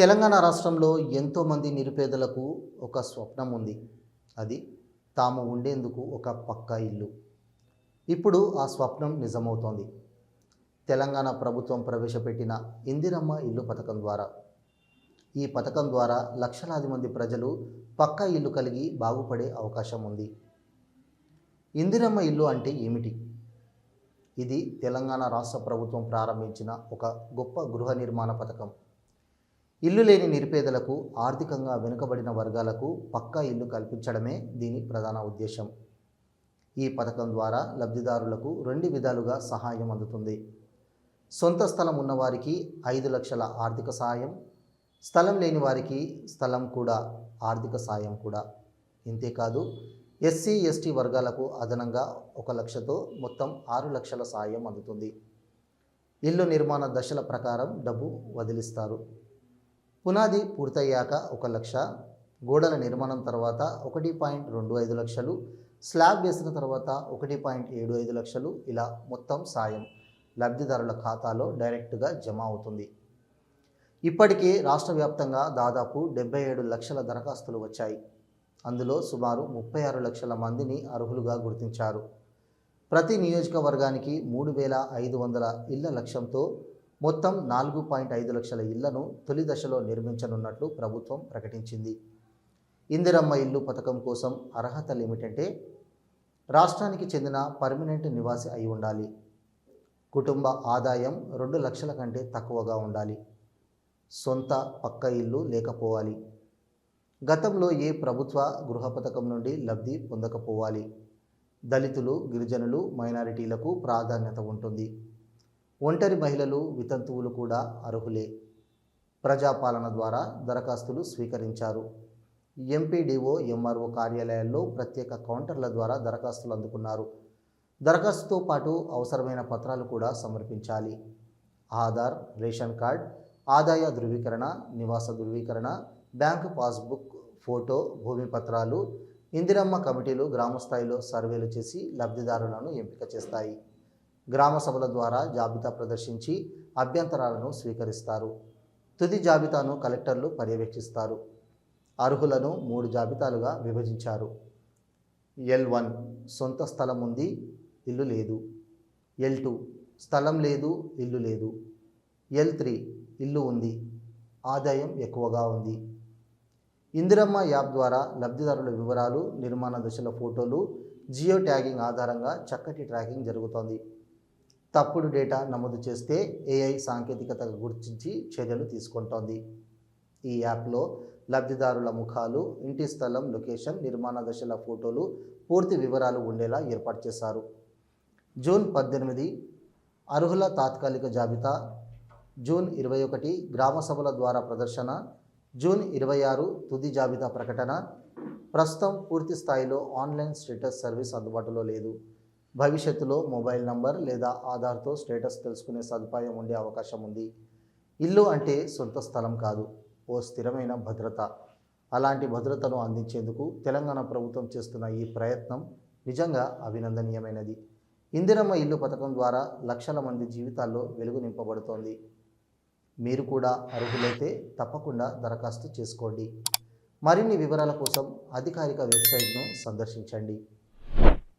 తెలంగాణ రాష్ట్రంలో ఎంతోమంది నిరుపేదలకు ఒక స్వప్నం ఉంది. అది తాము ఉండేందుకు ఒక పక్కా ఇల్లు. ఇప్పుడు ఆ స్వప్నం నిజమవుతోంది. తెలంగాణ ప్రభుత్వం ప్రవేశపెట్టిన ఇందిరమ్మ ఇల్లు పథకం ద్వారా. ఈ పథకం ద్వారా లక్షలాది మంది ప్రజలు పక్కా ఇల్లు కలిగి బాగుపడే అవకాశం ఉంది. ఇందిరమ్మ ఇల్లు అంటే ఏమిటి? ఇది తెలంగాణ రాష్ట్ర ప్రభుత్వం ప్రారంభించిన ఒక గొప్ప గృహ నిర్మాణ పథకం. ఇల్లు లేని నిరుపేదలకు, ఆర్థికంగా వెనుకబడిన వర్గాలకు పక్కా ఇల్లు కల్పించడమే దీని ప్రధాన ఉద్దేశం. ఈ పథకం ద్వారా లబ్ధిదారులకు 2 విధాలుగా సహాయం అందుతుంది. సొంత స్థలం ఉన్నవారికి 5 లక్షల ఆర్థిక సహాయం, స్థలం లేని వారికి స్థలం కూడా ఆర్థిక సాయం కూడా. ఇంతేకాదు ఎస్సీ, ఎస్టీ వర్గాలకు అదనంగా 1 లక్షతో మొత్తం 6 లక్షల సాయం అందుతుంది. ఇల్లు నిర్మాణ దశల ప్రకారం డబ్బు వదిలిస్తారు. పునాది పూర్తయ్యాక 1 లక్ష, గోడల నిర్మాణం తర్వాత 1.25 లక్షలు, స్లాబ్ వేసిన తర్వాత 1.75 లక్షలు, ఇలా మొత్తం సాయం లబ్ధిదారుల ఖాతాలో డైరెక్ట్గా జమ అవుతుంది. ఇప్పటికే రాష్ట్ర వ్యాప్తంగా దాదాపు 77 లక్షల దరఖాస్తులు వచ్చాయి. అందులో సుమారు 36 లక్షల మందిని అర్హులుగా గుర్తించారు. ప్రతి నియోజకవర్గానికి 3,500 ఇళ్ల లక్ష్యంతో మొత్తం 4.5 లక్షల ఇళ్లను తొలి దశలో నిర్మించనున్నట్లు ప్రభుత్వం ప్రకటించింది. ఇందిరమ్మ ఇల్లు పథకం కోసం అర్హతలు ఏమిటంటే, రాష్ట్రానికి చెందిన పర్మనెంట్ నివాసి అయి ఉండాలి, కుటుంబ ఆదాయం 2 లక్షల కంటే తక్కువగా ఉండాలి, సొంత పక్క ఇల్లు లేకపోవాలి, గతంలో ఏ ప్రభుత్వ గృహ పథకం నుండి లబ్ధి పొందకపోవాలి, దళితులు, గిరిజనులు, మైనారిటీలకు ప్రాధాన్యత ఉంటుంది, ఒంటరి మహిళలు, వితంతువులు కూడా అర్హులే. ప్రజాపాలన ద్వారా దరఖాస్తులు స్వీకరించారు. ఎంపీడీఓ, ఎంఆర్ఓ కార్యాలయాల్లో ప్రత్యేక కౌంటర్ల ద్వారా దరఖాస్తులు అందుకున్నారు. దరఖాస్తుతో పాటు అవసరమైన పత్రాలు కూడా సమర్పించాలి. ఆధార్, రేషన్ కార్డ్, ఆదాయ ధృవీకరణ, నివాస ధృవీకరణ, బ్యాంకు పాస్బుక్, ఫోటో, భూమి పత్రాలు. ఇందిరమ్మ కమిటీలు గ్రామ స్థాయిలో సర్వేలు చేసి లబ్ధిదారులను ఎంపిక చేస్తాయి. గ్రామ సభల ద్వారా జాబితా ప్రదర్శించి అభ్యంతరాలను స్వీకరిస్తారు. తుది జాబితాను కలెక్టర్లు పర్యవేక్షిస్తారు. అర్హులను 3 జాబితాలుగా విభజించారు. L1 సొంత స్థలం ఉంది, ఇల్లు లేదు. L2 స్థలం లేదు, ఇల్లు లేదు. L3 ఇల్లు ఉంది, ఆదాయం ఎక్కువగా ఉంది. ఇందిరమ్మ యాప్ ద్వారా లబ్ధిదారుల వివరాలు, నిర్మాణ దశల ఫోటోలు, జియో ట్యాగింగ్ ఆధారంగా చక్కటి ట్రాకింగ్ జరుగుతోంది. తప్పుడు డేటా నమోదు చేస్తే AI సాంకేతికత గుర్తించి చర్యలు తీసుకుంటోంది. ఈ యాప్లో లబ్ధిదారుల ముఖాలు, ఇంటి స్థలం లొకేషన్, నిర్మాణ దశల ఫోటోలు, పూర్తి వివరాలు ఉండేలా ఏర్పాటు చేశారు. జూన్ 18 అర్హుల తాత్కాలిక జాబితా, జూన్ 21 గ్రామ సభల ద్వారా ప్రదర్శన, జూన్ 26 తుది జాబితా ప్రకటన. ప్రస్తుతం పూర్తి స్థాయిలో ఆన్లైన్ స్టేటస్ సర్వీస్ అందుబాటులో లేదు. భవిష్యత్తులో మొబైల్ నంబర్ లేదా ఆధార్తో స్టేటస్ తెలుసుకునే సదుపాయం ఉండే అవకాశం ఉంది. ఇల్లు అంటే సొంత స్థలం కాదు, ఓ స్థిరమైన భద్రత. అలాంటి భద్రతను అందించేందుకు తెలంగాణ ప్రభుత్వం చేస్తున్న ఈ ప్రయత్నం నిజంగా అభినందనీయమైనది. ఇందిరమ్మ ఇల్లు పథకం ద్వారా లక్షల మంది జీవితాల్లో వెలుగు నింపబడుతోంది. మీరు కూడా అర్హులైతే తప్పకుండా దరఖాస్తు చేసుకోండి. మరిన్ని వివరాల కోసం అధికారిక వెబ్సైట్ను సందర్శించండి.